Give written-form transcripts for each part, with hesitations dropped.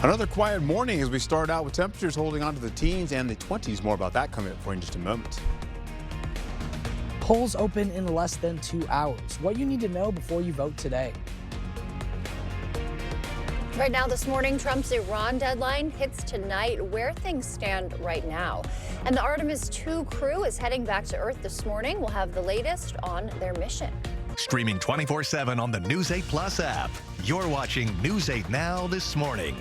Another quiet morning as we start out with temperatures holding on to the teens and the 20s. More about that coming up for you in just a moment. Polls open in less than 2 hours. What you need to know before you vote today. Right now this morning, Trump's Iran deadline hits tonight. Where things stand right now. And the Artemis II crew is heading back to Earth this morning. We'll have the latest on their mission. Streaming 24/7 on the News 8 Plus app. You're watching News 8 Now this morning.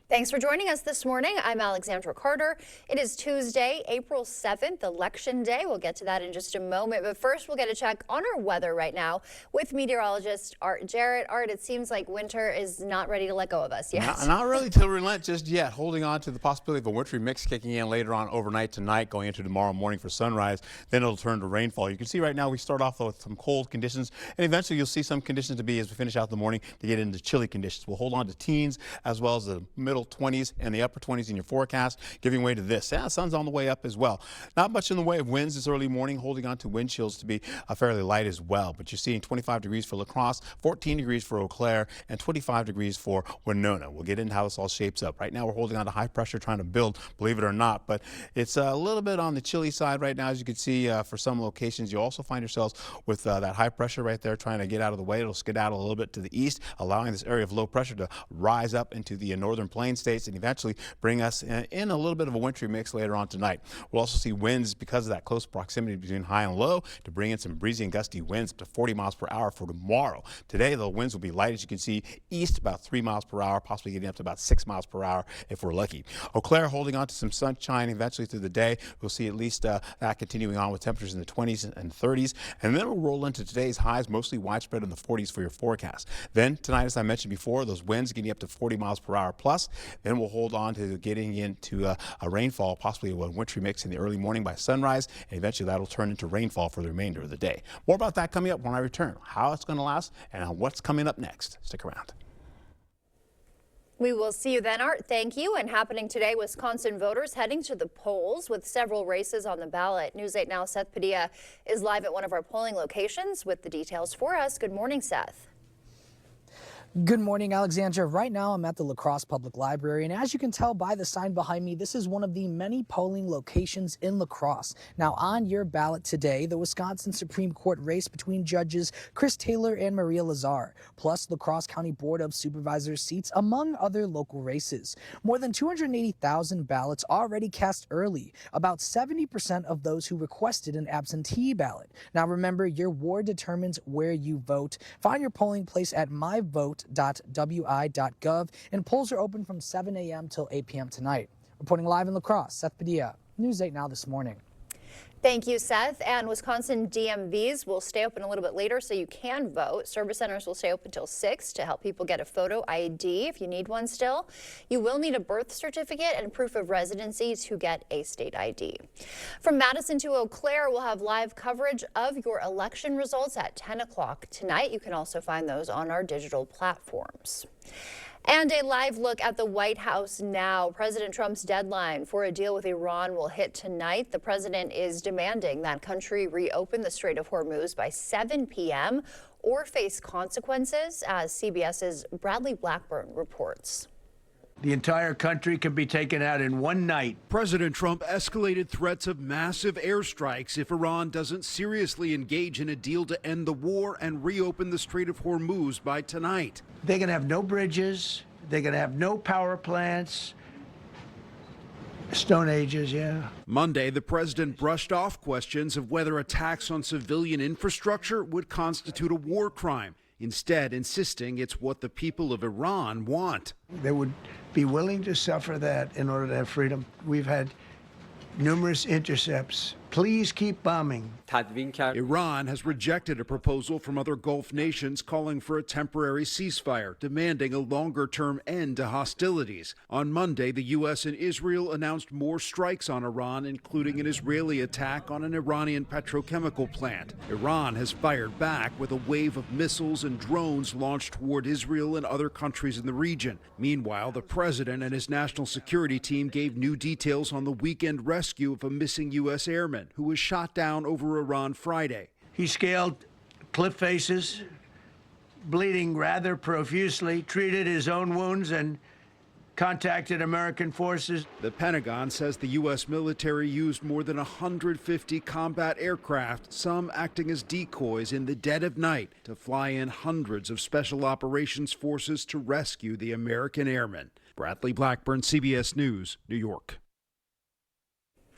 Thanks for joining us this morning. I'm Alexandra Carter. It is Tuesday, April 7th, Election Day. We'll get to that in just a moment. But first, we'll get a check on our weather right now with meteorologist Art Jarrett. Art, it seems like winter is not ready to let go of us yet. Not really to relent just yet. Holding on to the possibility of a wintry mix kicking in later on overnight tonight, going into tomorrow morning for sunrise. Then it'll turn to rainfall. You can see right now we start off with some cold conditions, and eventually you'll see some conditions to be as we finish out the morning to get into chilly conditions. We'll hold on to teens as well as the middle 20s and the upper 20s in your forecast, giving way to this. Yeah, sun's on the way up as well. Not much in the way of winds this early morning, holding on to wind chills to be fairly light as well. But you're seeing 25 degrees for La Crosse, 14 degrees for Eau Claire, and 25 degrees for Winona. We'll get into how this all shapes up. Right now we're holding on to high pressure trying to build, believe it or not, but it's a little bit on the chilly side right now, as you can see for some locations. You'll also find yourselves with that high pressure right there trying to get out of the way. It'll skedaddle a little bit to the east, allowing this area of low pressure to rise up into the northern plain states and eventually bring us in a little bit of a wintry mix later on tonight. We'll also see winds because of that close proximity between high and low to bring in some breezy and gusty winds up to 40 miles per hour for tomorrow. Today, the winds will be light, as you can see, east about 3 miles per hour, possibly getting up to about 6 miles per hour if we're lucky. Eau Claire holding on to some sunshine eventually through the day. We'll see at least that continuing on with temperatures in the 20s and 30s. And then we'll roll into today's highs, mostly widespread in the 40s for your forecast. Then tonight, as I mentioned before, those winds getting up to 40 miles per hour plus. Then we'll hold on to getting into a rainfall, possibly a wintry mix in the early morning by sunrise, and eventually that'll turn into rainfall for the remainder of the day. More about that coming up when I return, how it's going to last and what's coming up next. Stick around. We will see you then, Art. Thank you. And happening today, Wisconsin voters heading to the polls with several races on the ballot. News 8 Now, Seth Padilla is live at one of our polling locations with the details for us. Good morning, Seth. Good morning, Alexandra. Right now, I'm at the La Crosse Public Library, and as you can tell by the sign behind me, this is one of the many polling locations in La Crosse. Now, on your ballot today, the Wisconsin Supreme Court race between judges Chris Taylor and Maria Lazar, plus La Crosse County Board of Supervisors seats, among other local races. More than 280,000 ballots already cast early, about 70% of those who requested an absentee ballot. Now, remember, your ward determines where you vote. Find your polling place at myvote.wi.gov, and polls are open from 7 a.m. till 8 p.m. tonight. Reporting live in La Crosse, Seth Padilla, News 8 Now this morning. Thank you, Seth. And Wisconsin DMVs will stay open a little bit later so you can vote. Service centers will stay open till 6 to help people get a photo ID if you need one still. You will need a birth certificate and proof of residency to get a state ID. From Madison to Eau Claire, we'll have live coverage of your election results at 10 o'clock tonight. You can also find those on our digital platforms. And a live look at the White House now. President Trump's deadline for a deal with Iran will hit tonight. The president is demanding that country reopen the Strait of Hormuz by 7 p.m. or face consequences, as CBS's Bradley Blackburn reports. The entire country can be taken out in one night. President Trump escalated threats of massive airstrikes if Iran doesn't seriously engage in a deal to end the war and reopen the Strait of Hormuz by tonight. They're going to have no bridges. They're going to have no power plants. Stone Ages, yeah. Monday, the president brushed off questions of whether attacks on civilian infrastructure would constitute a war crime, instead insisting it's what the people of Iran want. They would be willing to suffer that in order to have freedom. We've had numerous intercepts. Please keep bombing. Iran has rejected a proposal from other Gulf nations calling for a temporary ceasefire, demanding a longer-term end to hostilities. On Monday, the U.S. and Israel announced more strikes on Iran, including an Israeli attack on an Iranian petrochemical plant. Iran has fired back with a wave of missiles and drones launched toward Israel and other countries in the region. Meanwhile, the president and his national security team gave new details on the weekend rescue of a missing U.S. airman who was shot down over Iran Friday. He scaled cliff faces, bleeding rather profusely, treated his own wounds, and contacted American forces. The Pentagon says the U.S. military used more than 150 combat aircraft, some acting as decoys in the dead of night, to fly in hundreds of special operations forces to rescue the American airmen. Bradley Blackburn, CBS News, New York.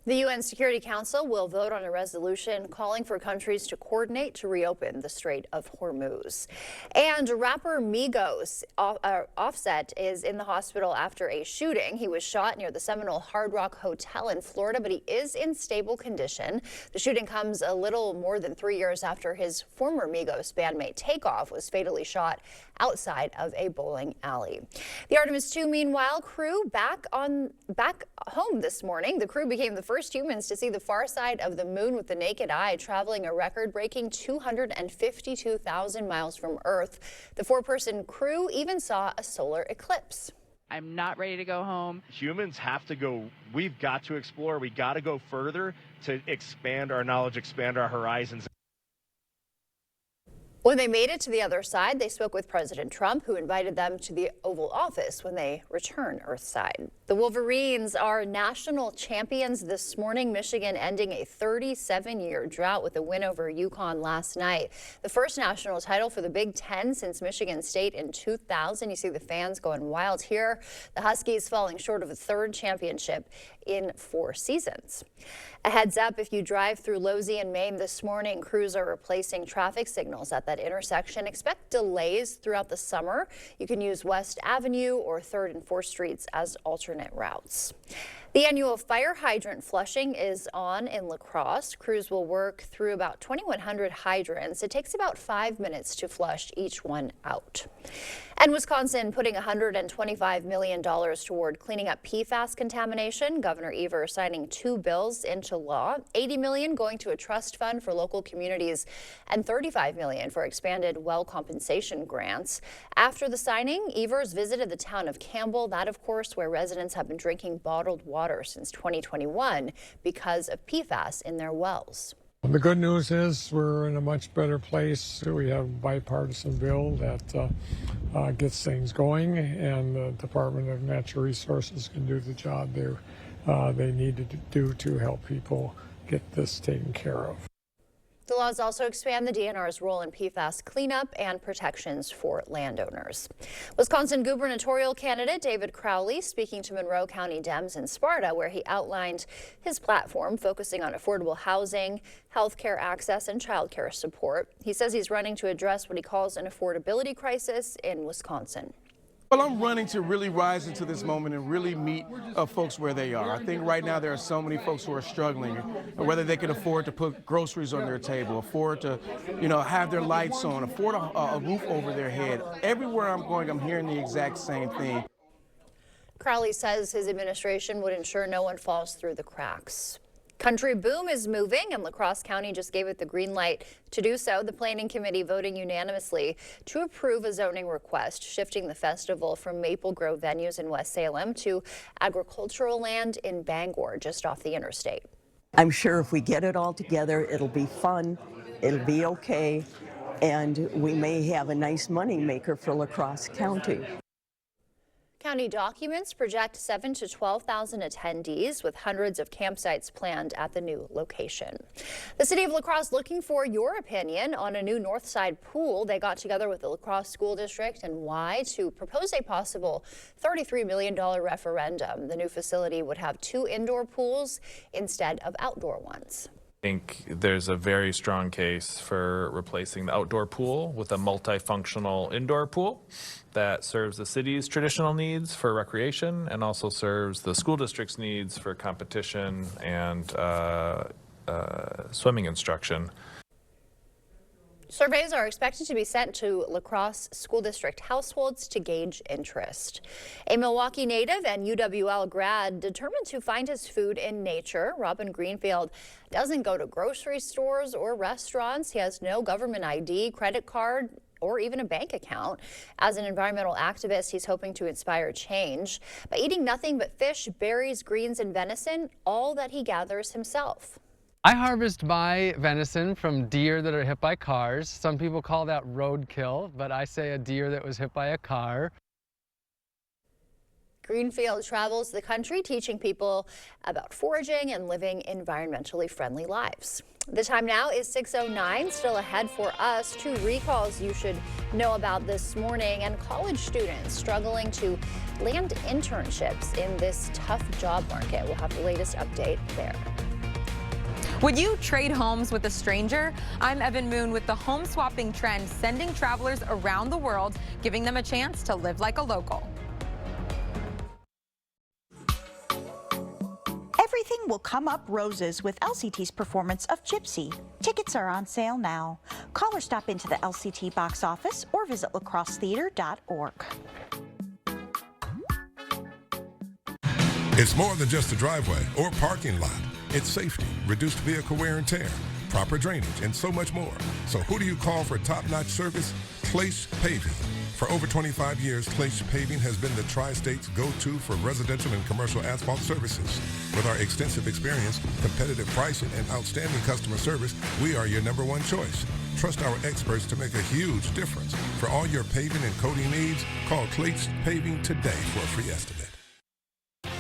The UN Security Council will vote on a resolution calling for countries to coordinate to reopen the Strait of Hormuz. And rapper Migos Offset is in the hospital after a shooting. He was shot near the Seminole Hard Rock Hotel in Florida, but he is in stable condition. The shooting comes a little more than 3 years after his former Migos bandmate Takeoff was fatally shot outside of a bowling alley. The Artemis II, meanwhile, crew back home this morning. The crew became the first humans to see the far side of the moon with the naked eye, traveling a record-breaking 252,000 miles from Earth. The four-person crew even saw a solar eclipse. I'm not ready to go home. Humans have to go, we've got to explore, we got to go further to expand our knowledge, expand our horizons. When they made it to the other side, they spoke with President Trump, who invited them to the Oval Office when they return Earthside. The Wolverines are national champions this morning. Michigan ending a 37-year drought with a win over UConn last night. The first national title for the Big Ten since Michigan State in 2000. You see the fans going wild here. The Huskies falling short of a third championship in 4 seasons. A heads up, if you drive through Losey, Maine this morning, crews are replacing traffic signals at that intersection. Expect delays throughout the summer. You can use West Avenue or 3rd and 4th Streets as alternate routes. The annual fire hydrant flushing is on in La Crosse. Crews will work through about 2,100 hydrants. It takes about 5 minutes to flush each one out. And Wisconsin putting $125 million toward cleaning up PFAS contamination. Governor Evers signing 2 bills into law, $80 million going to a trust fund for local communities and $35 million for expanded well compensation grants. After the signing, Evers visited the town of Campbell, that of course where residents have been drinking bottled water since 2021 because of PFAS in their wells. The good news is we're in a much better place. We have a bipartisan bill that gets things going, and the Department of Natural Resources can do the job they need to do to help people get this taken care of. The laws also expand the DNR's role in PFAS cleanup and protections for landowners. Wisconsin gubernatorial candidate David Crowley speaking to Monroe County Dems in Sparta, where he outlined his platform focusing on affordable housing, health care access, and child care support. He says he's running to address what he calls an affordability crisis in Wisconsin. Well, I'm running to really rise into this moment and really meet folks where they are. I think right now there are so many folks who are struggling, whether they can afford to put groceries on their table, afford to, have their lights on, afford a roof over their head. Everywhere I'm going, I'm hearing the exact same thing. Crowley says his administration would ensure no one falls through the cracks. Country Boom is moving, and La Crosse County just gave it the green light to do so. The Planning Committee voting unanimously to approve a zoning request, shifting the festival from Maple Grove venues in West Salem to agricultural land in Bangor, just off the interstate. I'm sure if we get it all together, it'll be fun, it'll be okay, and we may have a nice money maker for La Crosse County. County documents project 7,000 to 12,000 attendees, with hundreds of campsites planned at the new location. The city of La Crosse looking for your opinion on a new north side pool. They got together with the La Crosse School District and Y to propose a possible $33 million referendum. The new facility would have 2 indoor pools instead of outdoor ones. I think there's a very strong case for replacing the outdoor pool with a multifunctional indoor pool that serves the city's traditional needs for recreation and also serves the school district's needs for competition and swimming instruction. Surveys are expected to be sent to La Crosse School District households to gauge interest. A Milwaukee native and UWL grad determined to find his food in nature. Robin Greenfield doesn't go to grocery stores or restaurants. He has no government ID, credit card, or even a bank account. As an environmental activist, he's hoping to inspire change by eating nothing but fish, berries, greens, and venison, all that he gathers himself. I harvest my venison from deer that are hit by cars. Some people call that roadkill, but I say a deer that was hit by a car. Greenfield travels the country teaching people about foraging and living environmentally friendly lives. The time now is 6:09. Still ahead for us, 2 recalls you should know about this morning, and college students struggling to land internships in this tough job market. We'll have the latest update there. Would you trade homes with a stranger? I'm Evan Moon with the home swapping trend, sending travelers around the world, giving them a chance to live like a local. Everything will come up roses with LCT's performance of Gypsy. Tickets are on sale now. Call or stop into the LCT box office or visit lacrossetheater.org. It's more than just a driveway or parking lot. It's safety, reduced vehicle wear and tear, proper drainage, and so much more. So who do you call for top-notch service? Clace Paving. For over 25 years, Clace Paving has been the Tri-State's go-to for residential and commercial asphalt services. With our extensive experience, competitive pricing, and outstanding customer service, we are your #1 choice. Trust our experts to make a huge difference. For all your paving and coating needs, call Clace Paving today for a free estimate.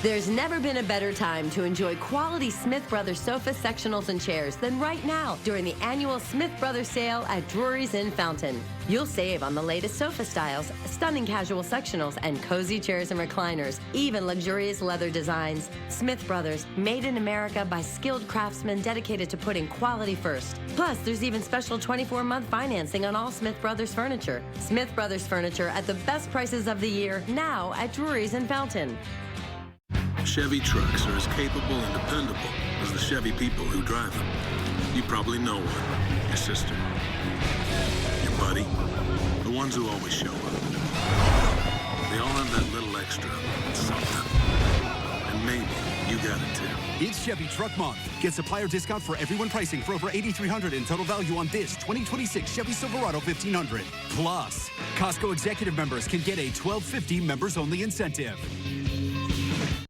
There's never been a better time to enjoy quality Smith Brothers sofa sectionals and chairs than right now during the annual Smith Brothers sale at Drury's in Fountain. You'll save on the latest sofa styles, stunning casual sectionals, and cozy chairs and recliners, even luxurious leather designs. Smith Brothers, made in America by skilled craftsmen dedicated to putting quality first. Plus, there's even special 24-month financing on all Smith Brothers furniture. Smith Brothers furniture at the best prices of the year, now at Drury's in Fountain. Chevy trucks are as capable and dependable as the Chevy people who drive them. You probably know one. Your sister. Your buddy. The ones who always show up. They all have that little extra something. And maybe you got it too. It's Chevy Truck Month. Get supplier discount for everyone pricing for over $8,300 in total value on this 2026 Chevy Silverado 1500. Plus, Costco executive members can get a $12.50 members-only incentive.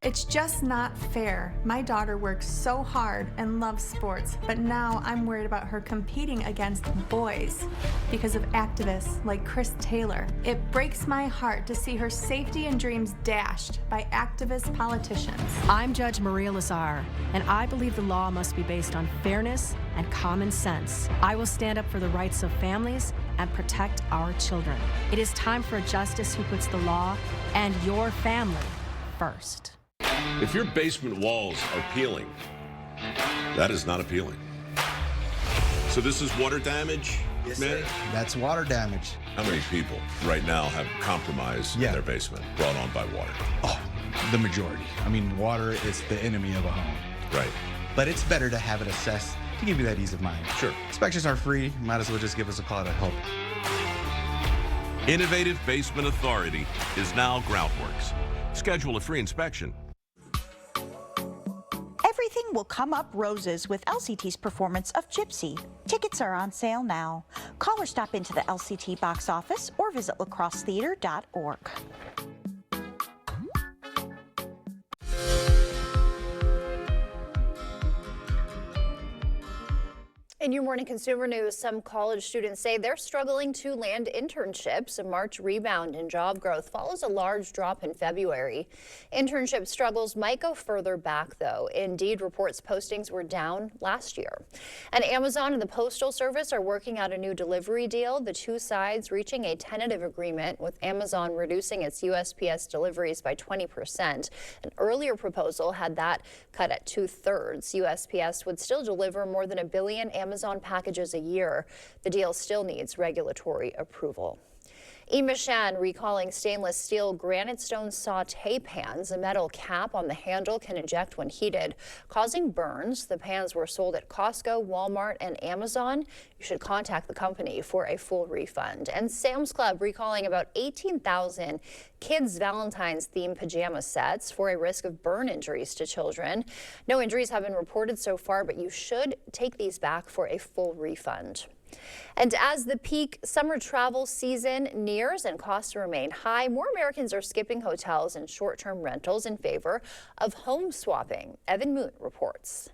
It's just not fair. My daughter works so hard and loves sports, but now I'm worried about her competing against boys because of activists like Chris Taylor. It breaks my heart to see her safety and dreams dashed by activist politicians. I'm Judge Maria Lazar, and I believe the law must be based on fairness and common sense. I will stand up for the rights of families and protect our children. It is time for a justice who puts the law and your family first. If your basement walls are peeling, that is not appealing. So this is water damage, yes, man? Sir. That's water damage. How many people right now have compromise in their basement brought on by water? Oh, the majority. I mean, water is the enemy of a home. Right. But it's better to have it assessed to give you that ease of mind. Sure. Inspections are free. Might as well just give us a call to help. Innovative Basement Authority is now Groundworks. Schedule a free inspection. Everything will come up roses with LCT's performance of Gypsy. Tickets are on sale now. Call or stop into the LCT box office or visit lacrossetheater.org. In your morning consumer news, some college students say they're struggling to land internships. A March rebound in job growth follows a large drop in February. Internship struggles might go further back, though. Indeed reports postings were down last year. And Amazon and the Postal Service are working out a new delivery deal, the two sides reaching a tentative agreement, with Amazon reducing its USPS deliveries by 20%. An earlier proposal had that cut at 2/3. USPS would still deliver more than 1 billion Amazon packages a year. The deal still needs regulatory approval. Emishan recalling stainless steel granite stone saute pans. A metal cap on the handle can eject when heated, causing burns. The pans were sold at Costco, Walmart, and Amazon. You should contact the company for a full refund. And Sam's Club recalling about 18,000 kids' Valentine's themed pajama sets for a risk of burn injuries to children. No injuries have been reported so far, but you should take these back for a full refund. And as the peak summer travel season nears and costs remain high, more Americans are skipping hotels and short-term rentals in favor of home swapping. Evan Moon reports.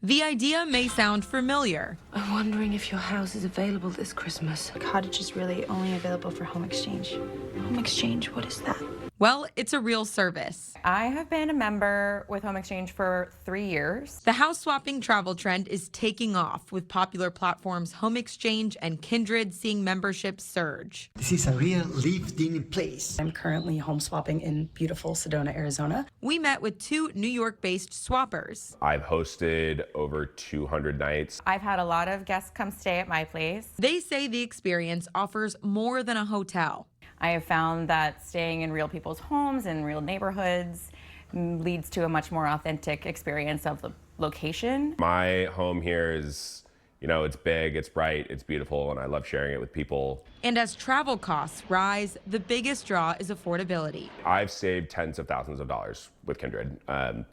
The idea may sound familiar. I'm wondering if your house is available this Christmas. The cottage is really only available for home exchange. Home exchange, what is that? Well, it's a real service. I have been a member with Home Exchange for 3 years. The house swapping travel trend is taking off, with popular platforms Home Exchange and Kindred seeing memberships surge. This is a real lived-in place. I'm currently home swapping in beautiful Sedona, Arizona. We met with 2 New York-based swappers. I've hosted over 200 nights. I've had a lot of guests come stay at my place. They say the experience offers more than a hotel. I have found that staying in real people's homes and real neighborhoods leads to a much more authentic experience of the location. My home here is, it's big, it's bright, it's beautiful, and I love sharing it with people. And as travel costs rise, the biggest draw is affordability. I've saved tens of thousands of dollars with Kindred.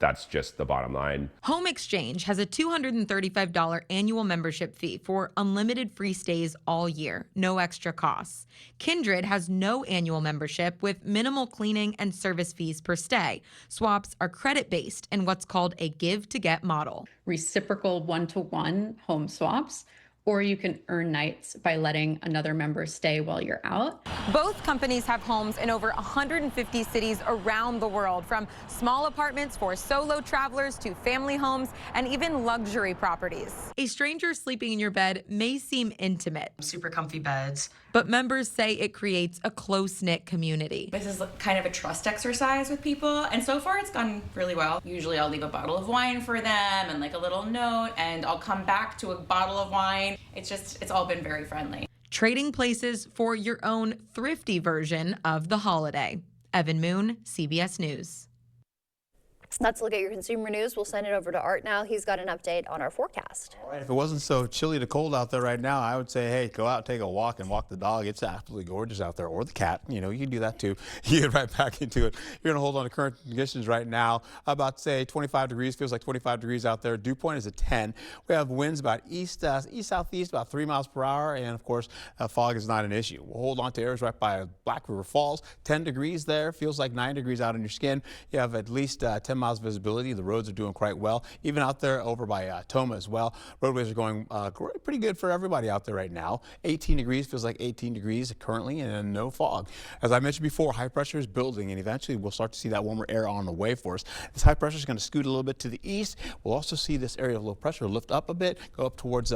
That's just the bottom line. Home Exchange has a $235 annual membership fee for unlimited free stays all year, no extra costs. Kindred has no annual membership with minimal cleaning and service fees per stay. Swaps are credit-based in what's called a give-to-get model. Reciprocal one-to-one home swaps, or you can earn nights by letting another member stay while you're out. Both companies have homes in over 150 cities around the world, from small apartments for solo travelers to family homes and even luxury properties. A stranger sleeping in your bed may seem intimate. Super comfy beds. But members say it creates a close-knit community. This is kind of a trust exercise with people, and so far it's gone really well. Usually I'll leave a bottle of wine for them and like a little note, and I'll come back to a bottle of wine. It's all been very friendly. Trading places for your own thrifty version of the holiday. Evan Moon, CBS News. Let's look at your consumer news. We'll send it over to Art now. He's got an update on our forecast. All right, if it wasn't so chilly to cold out there right now, I would say, hey, go out, take a walk, and walk the dog. It's absolutely gorgeous out there, or the cat. You can do that too. You get right back into it. You're going to hold on to current conditions right now. About, say, 25 degrees. Feels like 25 degrees out there. Dew point is at 10. We have winds about east-southeast, about 3 miles per hour, and, of course, fog is not an issue. We'll hold on to areas right by Black River Falls. 10 degrees there. Feels like 9 degrees out on your skin. You have at least 10 miles visibility. The roads are doing quite well. Even out there over by Toma as well. Roadways are going pretty good for everybody out there right now. 18 degrees, feels like 18 degrees currently, and no fog. As I mentioned before, high pressure is building, and eventually we'll start to see that warmer air on the way for us. This high pressure is going to scoot a little bit to the east. We'll also see this area of low pressure lift up a bit, go up towards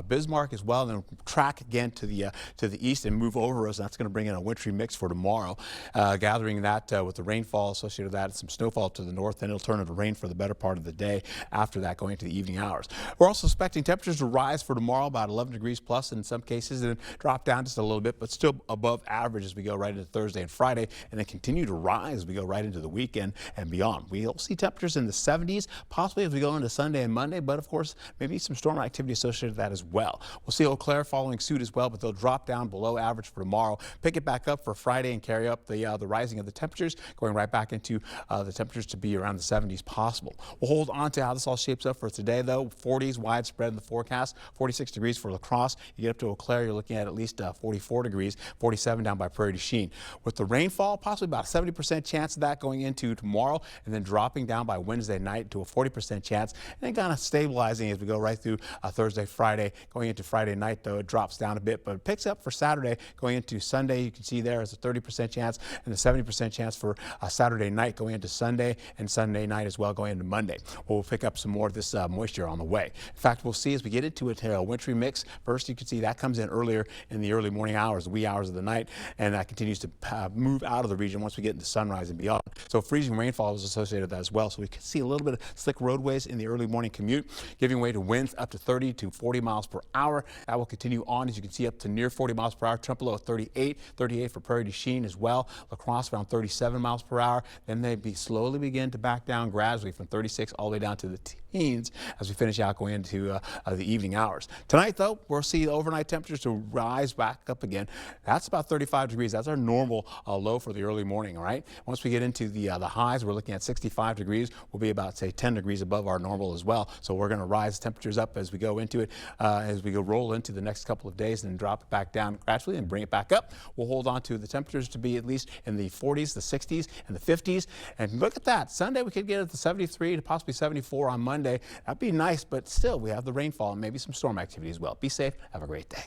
Bismarck as well, and then track again to the east and move over us. That's going to bring in a wintry mix for tomorrow. Gathering that with the rainfall associated with that and some snowfall to the north, then it'll turn into rain for the better part of the day after that, going into the evening hours. We're also expecting temperatures to rise for tomorrow, about 11 degrees plus in some cases, and drop down just a little bit, but still above average as we go right into Thursday and Friday, and then continue to rise as we go right into the weekend and beyond. We'll see temperatures in the 70s, possibly as we go into Sunday and Monday, but of course, maybe some storm activity associated with that as well. We'll see Eau Claire following suit as well, but they'll drop down below average for tomorrow, pick it back up for Friday, and carry up the rising of the temperatures, going right back into the temperatures to be around the 70s possible. We'll hold on to how this all shapes up for today, though. 40s widespread in the forecast. 46 degrees for La Crosse. You get up to Eau Claire, you're looking at least 44 degrees. 47 down by Prairie du Chien. With the rainfall, possibly about a 70% chance of that going into tomorrow, and then dropping down by Wednesday night to a 40% chance, and then kind of stabilizing as we go right through Thursday, Friday. Going into Friday night, though, it drops down a bit, but it picks up for Saturday. Going into Sunday, you can see there is a 30% chance and a 70% chance for Saturday night going into Sunday, and Sunday night as well going into Monday. We'll pick up some more of this moisture on the way. In fact, we'll see as we get into a wintry mix. First, you can see that comes in earlier in the early morning hours, the wee hours of the night, and that continues to move out of the region once we get into sunrise and beyond. So freezing rainfall is associated with that as well. So we can see a little bit of slick roadways in the early morning commute, giving way to winds up to 30 to 40 miles per hour. That will continue on, as you can see, up to near 40 miles per hour. Trempealeau at 38 for Prairie du Chien as well. La Crosse around 37 miles per hour. Then they slowly begin to back down gradually from 36 all the way down to the teens as we finish out going into the evening hours. Tonight, though, we'll see the overnight temperatures to rise back up again. That's about 35 degrees. That's our normal low for the early morning, all right? Once we get into the highs, we're looking at 65 degrees. We'll be about, say, 10 degrees above our normal as well. So we're going to rise temperatures up as we go into it, as we roll into the next couple of days, and then drop it back down gradually and bring it back up. We'll hold on to the temperatures to be at least in the 40s, the 60s, and the 50s. And look at that. Sunday, we we could get it to 73 to possibly 74 on Monday. That'd be nice, but still, we have the rainfall and maybe some storm activity as well. Be safe. Have a great day.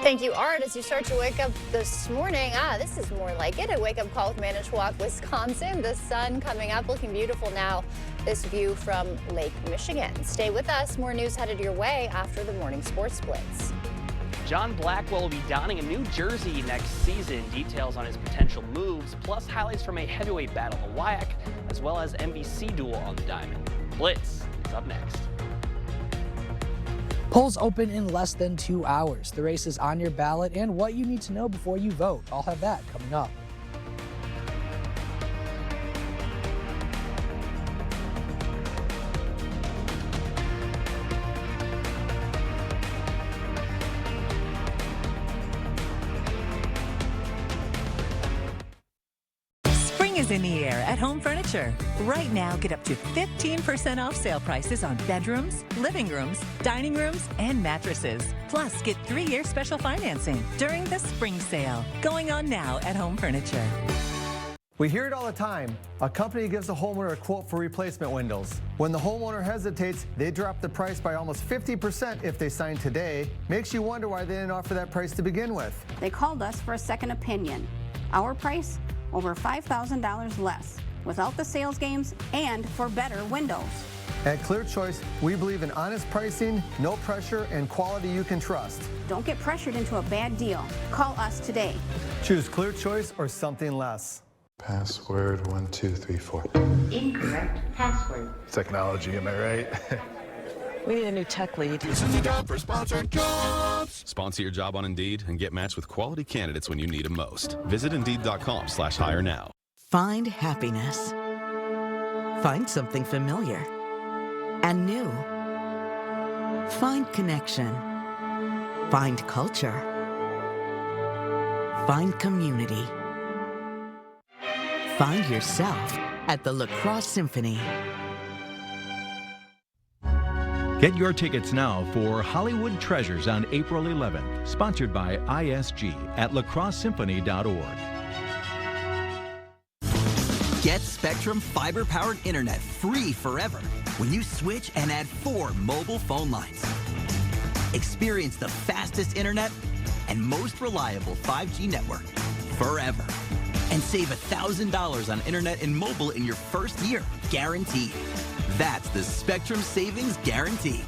Thank you, Art. As you start to wake up this morning, this is more like it. A wake-up call with Manitowoc, Wisconsin. The sun coming up, looking beautiful now. This view from Lake Michigan. Stay with us. More news headed your way after the morning sports blitz. John Blackwell will be donning a new jersey next season. Details on his potential moves, plus highlights from a heavyweight battle in the WIAC, as well as MVC duel on the diamond. Blitz is up next. Polls open in less than 2 hours. The race is on your ballot and what you need to know before you vote. I'll have that coming up. Spring is in the air at Home Furniture. Right now, get up to 15% off sale prices on bedrooms, living rooms, dining rooms, and mattresses. Plus, get 3-year special financing during the spring sale. Going on now at Home Furniture. We hear it all the time. A company gives a homeowner a quote for replacement windows. When the homeowner hesitates, they drop the price by almost 50% if they sign today. Makes you wonder why they didn't offer that price to begin with. They called us for a second opinion. Our price? Over $5,000 less, without the sales games and for better windows. At Clear Choice, we believe in honest pricing, no pressure, and quality you can trust. Don't get pressured into a bad deal. Call us today. Choose Clear Choice or something less. Password 1234. Incorrect password. Technology, am I right? We need a new tech lead. This is a job for Sponsored Jobs. Sponsor your job on Indeed and get matched with quality candidates when you need them most. Visit Indeed.com/hire now. Find happiness. Find something familiar and new. Find connection. Find culture. Find community. Find yourself at the La Crosse Symphony. Get your tickets now for Hollywood Treasures on April 11th, sponsored by ISG at lacrossesymphony.org. Get Spectrum fiber-powered internet free forever when you switch and add 4 mobile phone lines. Experience the fastest internet and most reliable 5G network forever. And save $1,000 on internet and mobile in your first year, guaranteed. That's the Spectrum Savings Guarantee.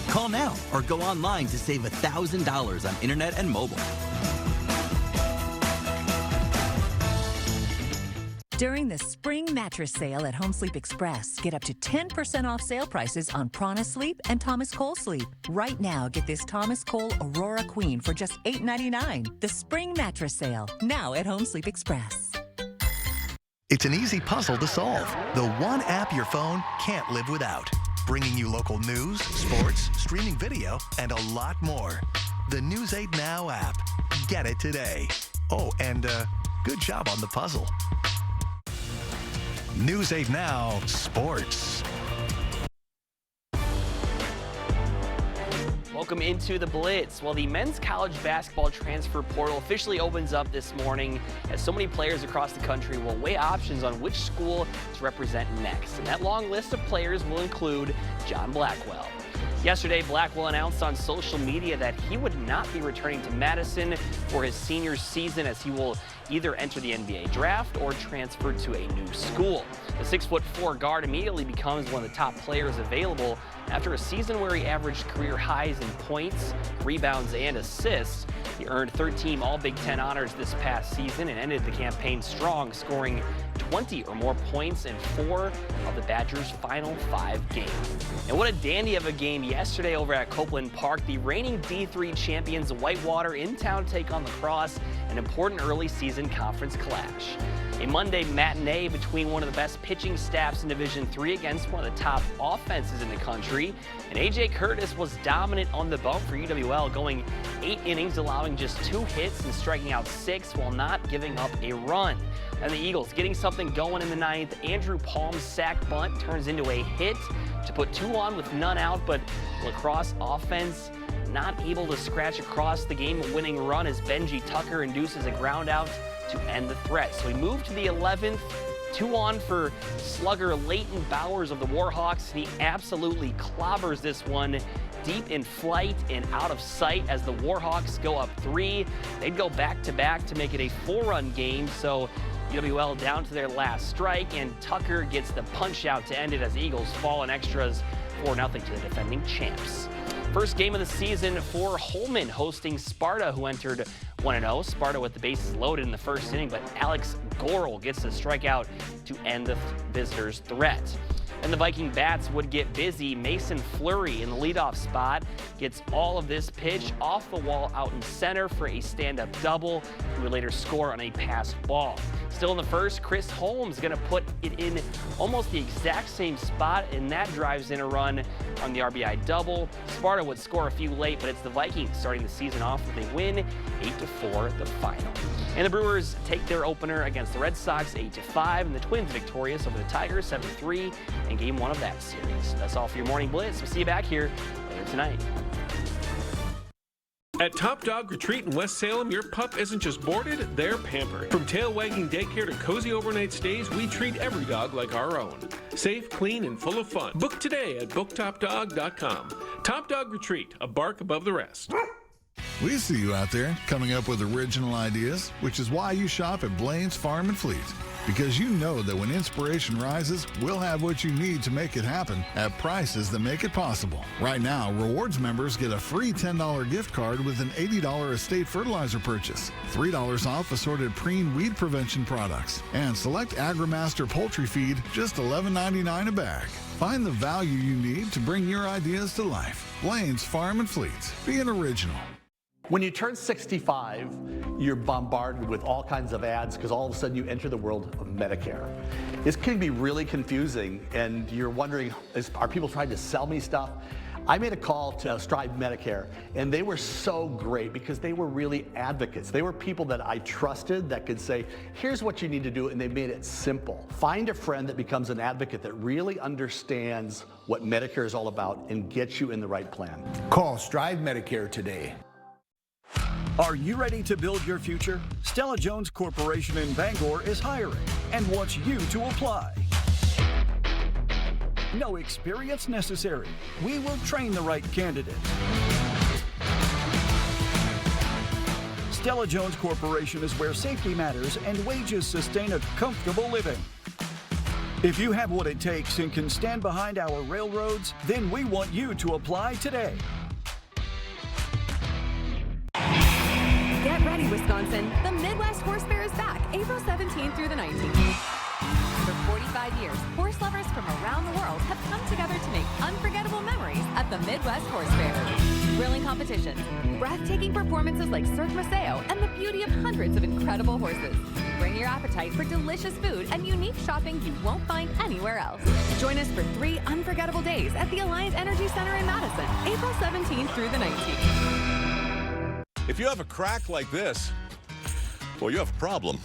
Call now or go online to save $1,000 on internet and mobile. During the spring mattress sale at Home Sleep Express, get up to 10% off sale prices on Prana Sleep and Thomas Cole Sleep. Right now, get this Thomas Cole Aurora Queen for just $8.99. The spring mattress sale, now at Home Sleep Express. It's an easy puzzle to solve. The one app your phone can't live without. Bringing you local news, sports, streaming video, and a lot more. The News 8 Now app. Get it today. Oh, and good job on the puzzle. News 8 Now Sports. Welcome into the Blitz. Well, the men's college basketball transfer portal officially opens up this morning as so many players across the country will weigh options on which school to represent next. And that long list of players will include John Blackwell. Yesterday, Blackwell announced on social media that he would not be returning to Madison for his senior season, as he will either enter the NBA draft or transfer to a new school. The 6'4" guard immediately becomes one of the top players available after a season where he averaged career highs in points, rebounds, and assists. He earned 13 All-Big Ten honors this past season and ended the campaign strong, scoring 20 or more points in 4 of the Badgers' final 5 games. And what a dandy of a game yesterday over at Copeland Park. The reigning D3 champions Whitewater in town to take on La Crosse, an important early season conference clash. A Monday matinee between one of the best pitching staffs in Division III against one of the top offenses in the country. And A.J. Curtis was dominant on the bump for UWL, going 8 innings, allowing just 2 hits and striking out 6 while not giving up a run. And the Eagles getting something going in the 9th. Andrew Palm's sac bunt turns into a hit to put 2 on with none out, but La Crosse offense not able to scratch across the game-winning run as Benji Tucker induces a ground out to end the threat. So we move to the 11th. 2 on for slugger Leighton Bowers of the Warhawks, and he absolutely clobbers this one deep in flight and out of sight as the Warhawks go up 3. They'd go back-to-back to make it a 4-run game, so UWL down to their last strike, and Tucker gets the punch-out to end it as Eagles fall in extras 4-0 to the defending champs. First game of the season for Holman hosting Sparta, who entered 1-0. Sparta with the bases loaded in the first inning, but Alex Gorel gets the strikeout to end the visitors' threat. And the Viking bats would get busy. Mason Fleury in the leadoff spot gets all of this pitch off the wall out in center for a stand-up double. He would later score on a passed ball. Still in the first, Chris Holmes going to put it in almost the exact same spot, and that drives in a run on the RBI double. Sparta would score a few late, but it's the Vikings starting the season off with a win, 8-4 the final. And the Brewers take their opener against the Red Sox 8-5, and the Twins victorious over the Tigers 7-3 in Game 1 of that series. That's all for your Morning Blitz. We'll see you back here later tonight. At Top Dog Retreat in West Salem, your pup isn't just boarded, they're pampered. From tail wagging daycare to cozy overnight stays, we treat every dog like our own. Safe, clean, and full of fun. Book today at booktopdog.com. Top Dog Retreat, a bark above the rest. We see you out there coming up with original ideas, which is why you shop at Blaine's Farm and Fleet. Because you know that when inspiration rises, we'll have what you need to make it happen at prices that make it possible. Right now, Rewards members get a free $10 gift card with an $80 estate fertilizer purchase, $3 off assorted preen weed prevention products, and select AgriMaster poultry feed, just $11.99 a bag. Find the value you need to bring your ideas to life. Blaine's Farm and Fleet. Be an original. When you turn 65, you're bombarded with all kinds of ads because all of a sudden you enter the world of Medicare. This can be really confusing, and you're wondering, are people trying to sell me stuff? I made a call to Strive Medicare, and they were so great because they were really advocates. They were people that I trusted that could say, here's what you need to do, and they made it simple. Find a friend that becomes an advocate that really understands what Medicare is all about and gets you in the right plan. Call Strive Medicare today. Are you ready to build your future? Stella Jones Corporation in Bangor is hiring and wants you to apply. No experience necessary. We will train the right candidate. Stella Jones Corporation is where safety matters and wages sustain a comfortable living. If you have what it takes and can stand behind our railroads, then we want you to apply today. Get ready, Wisconsin. The Midwest Horse Fair is back April 17th through the 19th. For 45 years, horse lovers from around the world have come together to make unforgettable memories at the Midwest Horse Fair. Thrilling competitions, breathtaking performances like Cirque Maceo, and the beauty of hundreds of incredible horses. Bring your appetite for delicious food and unique shopping you won't find anywhere else. Join us for 3 unforgettable days at the Alliant Energy Center in Madison, April 17th through the 19th. If you have a crack like this, well, you have a problem.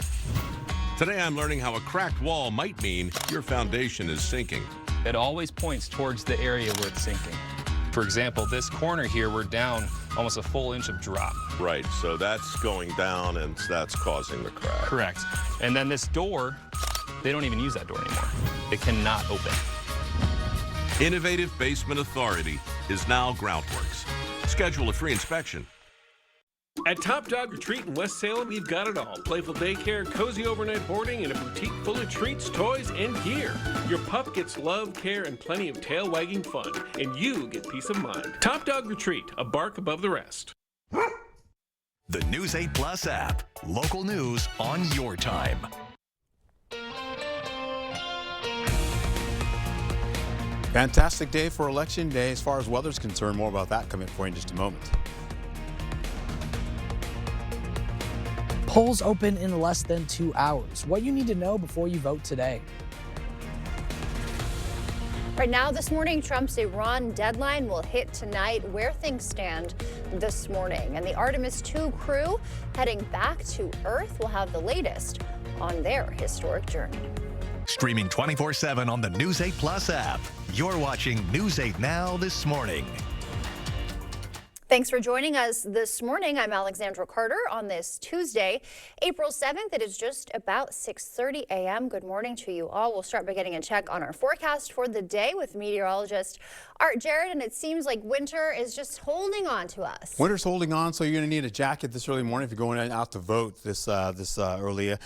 Today I'm learning how a cracked wall might mean your foundation is sinking. It always points towards the area where it's sinking. For example, this corner here, we're down almost a full inch of drop. Right, so that's going down and that's causing the crack. Correct. And then this door, they don't even use that door anymore. It cannot open. Innovative Basement Authority is now Groundworks. Schedule a free inspection. At Top Dog Retreat in West Salem, you've got it all. Playful daycare, cozy overnight boarding, and a boutique full of treats, toys, and gear. Your pup gets love, care, and plenty of tail-wagging fun. And you get peace of mind. Top Dog Retreat, a bark above the rest. The News 8 Plus app. Local news on your time. Fantastic day for Election Day as far as weather's concerned. More about that coming for you in just a moment. Polls open in less than 2 hours. What you need to know before you vote today. Right now, this morning, Trump's Iran deadline will hit tonight. Where things stand this morning. And the Artemis II crew heading back to Earth will have the latest on their historic journey. Streaming 24/7 on the News 8 Plus app. You're watching News 8 Now this morning. Thanks for joining us this morning. I'm Alexandra Carter on this Tuesday, April 7th. It is just about 6:30 a.m. Good morning to you all. We'll start by getting a check on our forecast for the day with meteorologist Art Jarrett, and it seems like winter is just holding on to us. Winter's holding on, so you're going to need a jacket this early morning if you're going out to vote this early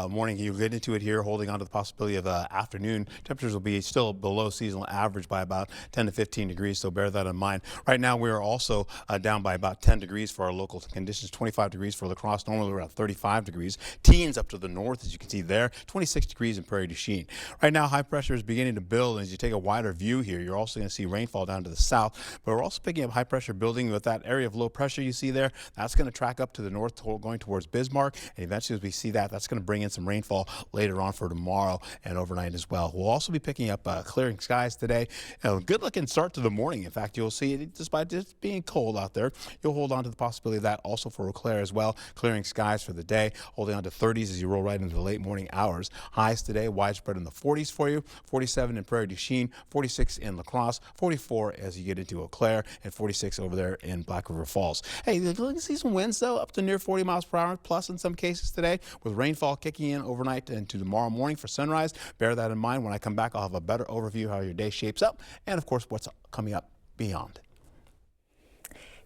morning. You get into it here, holding on to the possibility of afternoon. Temperatures will be still below seasonal average by about 10 to 15 degrees, so bear that in mind. Right now, we are also down by about 10 degrees for our local conditions, 25 degrees for La Crosse. Normally, we're at 35 degrees. Teens up to the north, as you can see there, 26 degrees in Prairie du Chien. Right now, high pressure is beginning to build, and as you take a wider view here, you're also going to see rainfall down to the south, but we're also picking up high pressure building with that area of low pressure you see there. That's going to track up to the north, going towards Bismarck, and eventually as we see that, that's going to bring in some rainfall later on for tomorrow and overnight as well. We'll also be picking up clearing skies today. Good looking start to the morning. In fact, you'll see it despite just being cold out there. You'll hold on to the possibility of that also for Eau Claire as well. Clearing skies for the day, holding on to 30s as you roll right into the late morning hours. Highs today widespread in the 40s for you, 47 in Prairie du Chien, 46 in La Crosse, 44 as you get into Eau Claire, and 46 over there in Black River Falls. Hey, you can see some winds though, up to near 40 miles per hour plus in some cases today, with rainfall kicking in overnight into tomorrow morning for sunrise. Bear that in mind. When I come back, I'll have a better overview of how your day shapes up and of course what's coming up beyond.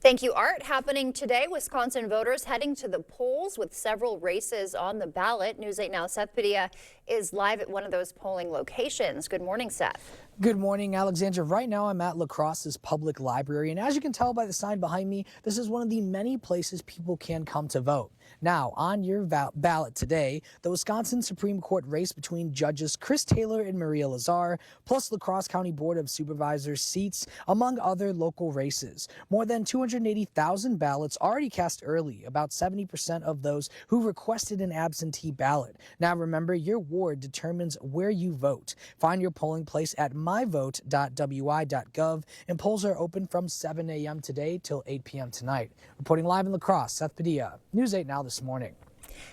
Thank you, Art. Happening today, Wisconsin voters heading to the polls with several races on the ballot. News 8 Now, Seth Padilla is live at one of those polling locations. Good morning, Seth. Good morning, Alexandra. Right now, I'm at La Crosse's public library, and as you can tell by the sign behind me, this is one of the many places people can come to vote. Now, on your ballot today, the Wisconsin Supreme Court race between judges Chris Taylor and Maria Lazar, plus La Crosse County Board of Supervisors seats, among other local races. More than 280,000 ballots already cast early, about 70% of those who requested an absentee ballot. Now, remember, your ward determines where you vote. Find your polling place at myvote.wi.gov, and polls are open from 7 a.m. today till 8 p.m. tonight. Reporting live in La Crosse, Seth Padilla, News 8 Now this morning.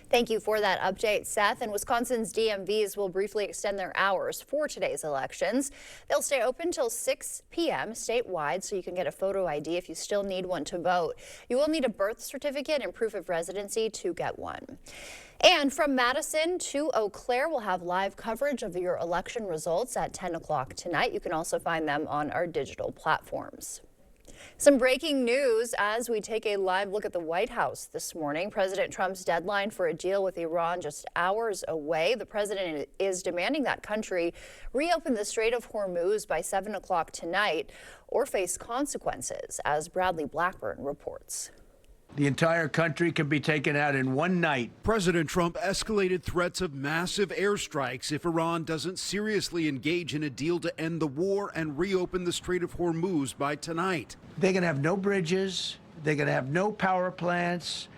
Thank you for that update, Seth. And Wisconsin's DMVs will briefly extend their hours for today's elections. They'll stay open till 6 p.m. statewide, so you can get a photo ID if you still need one to vote. You will need a birth certificate and proof of residency to get one. And from Madison to Eau Claire, we'll have live coverage of your election results at 10 o'clock tonight. You can also find them on our digital platforms. Some breaking news as we take a live look at the White House this morning. President Trump's deadline for a deal with Iran just hours away. The president is demanding that country reopen the Strait of Hormuz by 7 o'clock tonight or face consequences, as Bradley Blackburn reports. The entire country can be taken out in one night. President Trump escalated threats of massive airstrikes if Iran doesn't seriously engage in a deal to end the war and reopen the Strait of Hormuz by tonight. They're going to have no bridges. They're going to have no power plants.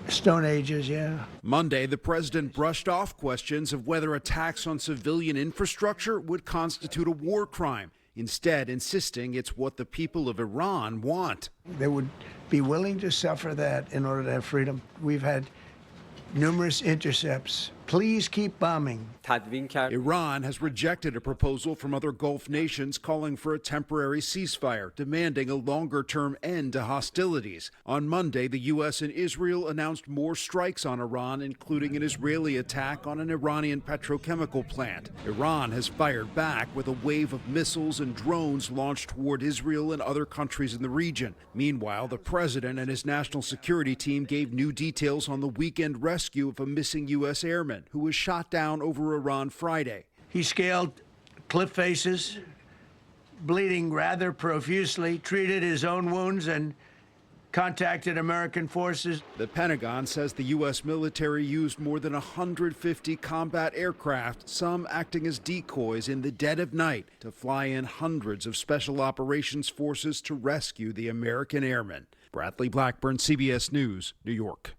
Stone Ages, yeah. Monday, the president brushed off questions of whether attacks on civilian infrastructure would constitute a war crime, instead insisting it's what the people of Iran want. They would be willing to suffer that in order to have freedom. We've had numerous intercepts. Please keep bombing. Iran has rejected a proposal from other Gulf nations calling for a temporary ceasefire, demanding a longer-term end to hostilities. On Monday, the U.S. and Israel announced more strikes on Iran, including an Israeli attack on an Iranian petrochemical plant. Iran has fired back with a wave of missiles and drones launched toward Israel and other countries in the region. Meanwhile, the president and his national security team gave new details on the weekend rescue of a missing U.S. airman who was shot down over Iran Friday. He scaled cliff faces, bleeding rather profusely, treated his own wounds, and contacted American forces. The Pentagon says the U.S. military used more than 150 combat aircraft, some acting as decoys in the dead of night, to fly in hundreds of special operations forces to rescue the American airmen. Bradley Blackburn, CBS News, New York.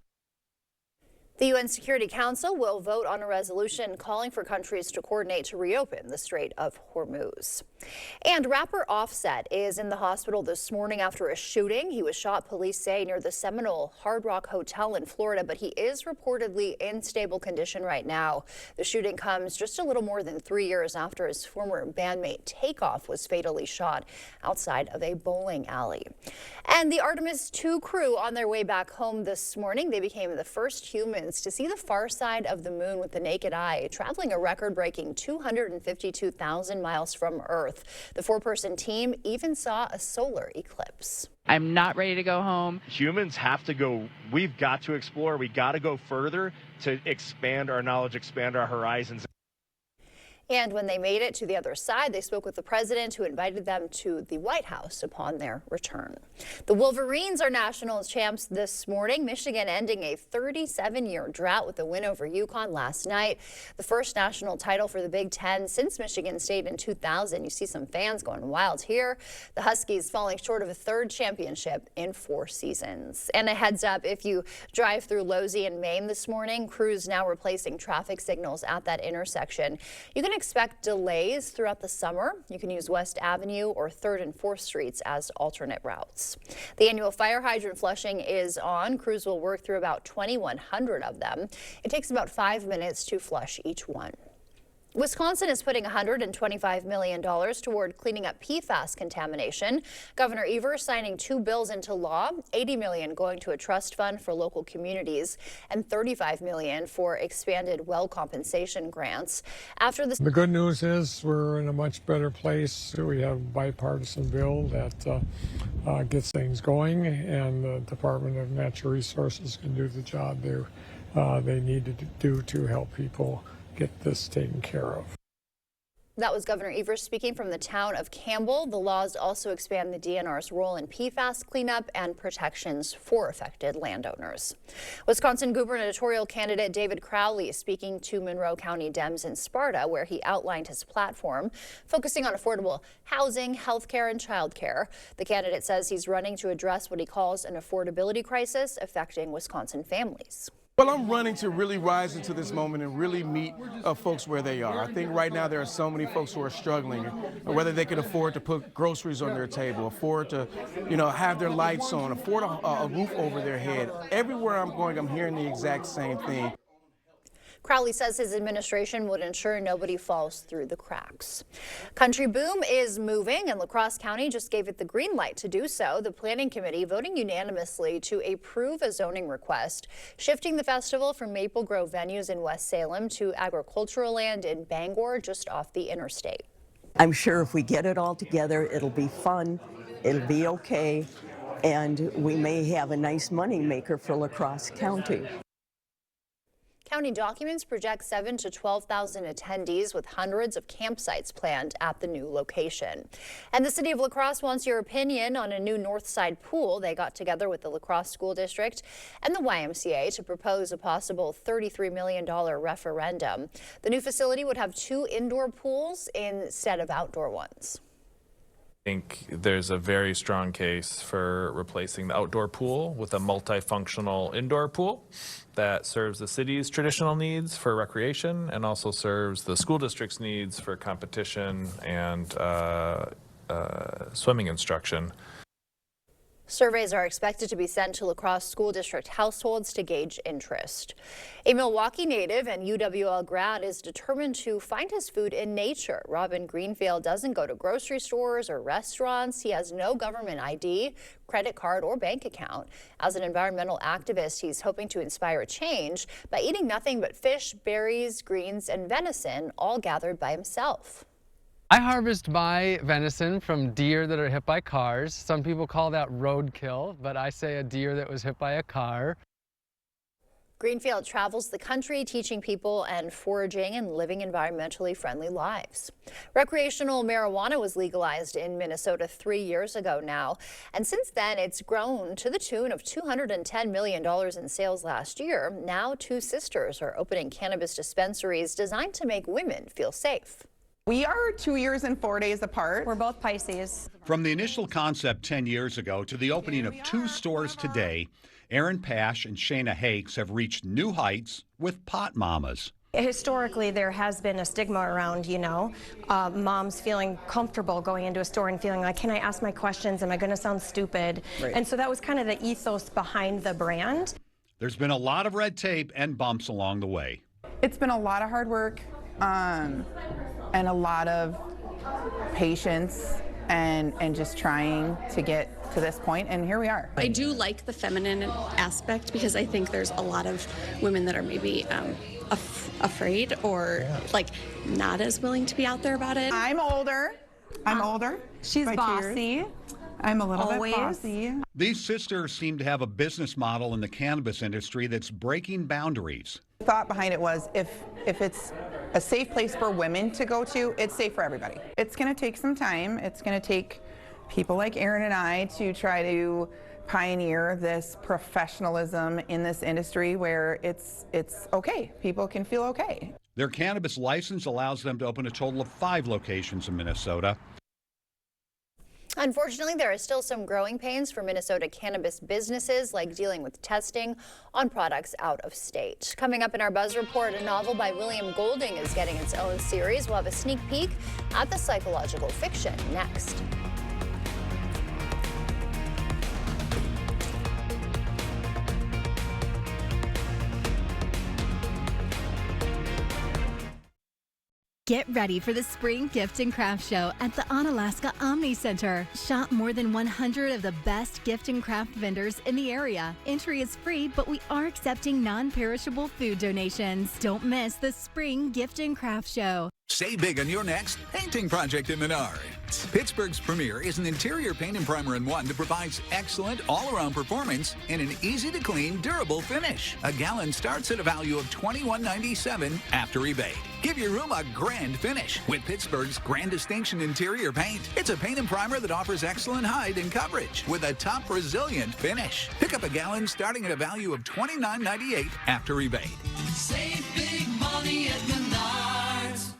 The UN Security Council will vote on a resolution calling for countries to coordinate to reopen the Strait of Hormuz. And rapper Offset is in the hospital this morning after a shooting. He was shot, police say, near the Seminole Hard Rock Hotel in Florida, but he is reportedly in stable condition right now. The shooting comes just a little more than 3 years after his former bandmate Takeoff was fatally shot outside of a bowling alley. And the Artemis II crew on their way back home this morning. They became the first humans to see the far side of the moon with the naked eye, traveling a record-breaking 252,000 miles from Earth. The four-person team even saw a solar eclipse. I'm not ready to go home. Humans have to go, we've got to explore, we got to go further to expand our knowledge, expand our horizons. And when they made it to the other side, they spoke with the president, who invited them to the White House upon their return. The Wolverines are national champs this morning. Michigan ending a 37-year drought with a win over UConn last night. The first national title for the Big Ten since Michigan State in 2000. You see some fans going wild here. The Huskies falling short of a third championship in 4 seasons. And a heads up, if you drive through Losey in Maine this morning, crews now replacing traffic signals at that intersection. You can expect delays throughout the summer. You can use West Avenue or 3rd and 4th Streets as alternate routes. The annual fire hydrant flushing is on. Crews will work through about 2,100 of them. It takes about 5 minutes to flush each one. Wisconsin is putting $125 million toward cleaning up PFAS contamination. Governor Evers signing 2 bills into law, $80 million going to a trust fund for local communities and $35 million for expanded well compensation grants. After the good news is we're in a much better place. We have a bipartisan bill that gets things going, and the Department of Natural Resources can do the job they need to do to help people get this taken care of. That was Governor Evers speaking from the town of Campbell. The laws also expand the DNR's role in PFAS cleanup and protections for affected landowners. Wisconsin gubernatorial candidate David Crowley is speaking to Monroe County Dems in Sparta, where he outlined his platform, focusing on affordable housing, health care, and child care. The candidate says he's running to address what he calls an affordability crisis affecting Wisconsin families. Well, I'm running to really rise into this moment and really meet folks where they are. I think right now there are so many folks who are struggling, whether they can afford to put groceries on their table, afford to, have their lights on, afford a roof over their head. Everywhere I'm going, I'm hearing the exact same thing. Crowley says his administration would ensure nobody falls through the cracks. Country Boom is moving, and La Crosse County just gave it the green light to do so. The planning committee voting unanimously to approve a zoning request, shifting the festival from Maple Grove venues in West Salem to agricultural land in Bangor, just off the interstate. I'm sure if we get it all together, it'll be fun, it'll be okay, and we may have a nice money maker for La Crosse County. County documents project 7,000 to 12,000 attendees, with hundreds of campsites planned at the new location. And the city of La Crosse wants your opinion on a new north side pool. They got together with the La Crosse School District and the YMCA to propose a possible $33 million referendum. The new facility would have 2 indoor pools instead of outdoor ones. I think there's a very strong case for replacing the outdoor pool with a multifunctional indoor pool that serves the city's traditional needs for recreation and also serves the school district's needs for competition and swimming instruction. Surveys are expected to be sent to La Crosse School District households to gauge interest. A Milwaukee native and UWL grad is determined to find his food in nature. Robin Greenfield doesn't go to grocery stores or restaurants. He has no government ID, credit card, or bank account. As an environmental activist, he's hoping to inspire change by eating nothing but fish, berries, greens, and venison, all gathered by himself. I harvest my venison from deer that are hit by cars. Some people call that roadkill, but I say a deer that was hit by a car. Greenfield travels the country teaching people and foraging and living environmentally friendly lives. Recreational marijuana was legalized in Minnesota 3 years ago now, and since then it's grown to the tune of $210 million in sales last year. Now 2 sisters are opening cannabis dispensaries designed to make women feel safe. We are 2 years and 4 days apart. We're both Pisces. From the initial concept 10 years ago to the opening of 2 stores today, Erin Pash and Shayna Hakes have reached new heights with Pot Mamas. Historically, there has been a stigma around, moms feeling comfortable going into a store and feeling like, can I ask my questions? Am I going to sound stupid? Right. And so that was kind of the ethos behind the brand. There's been a lot of red tape and bumps along the way. It's been a lot of hard work and a lot of patience and just trying to get to this point, and here we are. I do like the feminine aspect because I think there's a lot of women that are maybe afraid or not as willing to be out there about it. I'm older. She's bossy. I'm a little Always. bit bossy. These sisters seem to have a business model in the cannabis industry that's breaking boundaries. The thought behind it was if it's a safe place for women to go to, it's safe for everybody. It's going to take some time. It's going to take people like Erin and I to try to pioneer this professionalism in this industry where it's okay. People can feel okay. Their cannabis license allows them to open a total of 5 locations in Minnesota. Unfortunately, there are still some growing pains for Minnesota cannabis businesses, like dealing with testing on products out of state. Coming up in our Buzz Report, a novel by William Golding is getting its own series. We'll have a sneak peek at the psychological fiction next. Get ready for the Spring Gift and Craft Show at the Onalaska Omni Center. Shop more than 100 of the best gift and craft vendors in the area. Entry is free, but we are accepting non-perishable food donations. Don't miss the Spring Gift and Craft Show. Save big on your next painting project in Menards. Pittsburgh's premier is an interior paint and primer in one that provides excellent all-around performance and an easy-to-clean, durable finish. A gallon starts at a value of $21.97 after rebate. Give your room a grand finish with Pittsburgh's Grand Distinction Interior Paint. It's a paint and primer that offers excellent height and coverage with a top resilient finish. Pick up a gallon starting at a value of $29.98 after rebate. Save big money at Menards.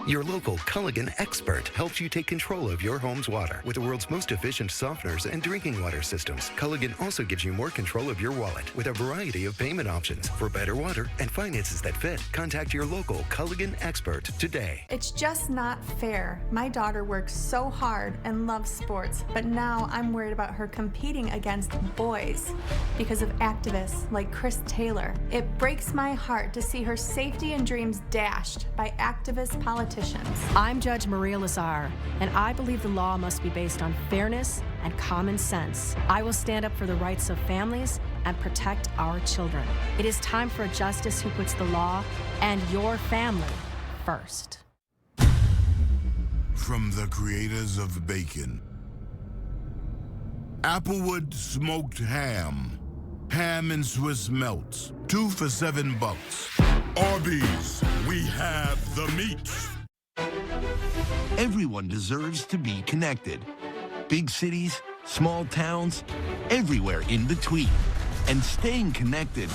Your local Culligan expert helps you take control of your home's water with the world's most efficient softeners and drinking water systems. Culligan also gives you more control of your wallet with a variety of payment options for better water and finances that fit. Contact your local Culligan expert today. It's just not fair. My daughter works so hard and loves sports, but now I'm worried about her competing against boys because of activists like Chris Taylor. It breaks my heart to see her safety and dreams dashed by activist politicians. I'm Judge Maria Lazar, and I believe the law must be based on fairness and common sense. I will stand up for the rights of families and protect our children. It is time for a justice who puts the law and your family first. From the creators of bacon, Applewood smoked ham, ham and Swiss melts, 2 for $7. Arby's, we have the meat. Everyone deserves to be connected. Big cities, small towns, everywhere in between. And staying connected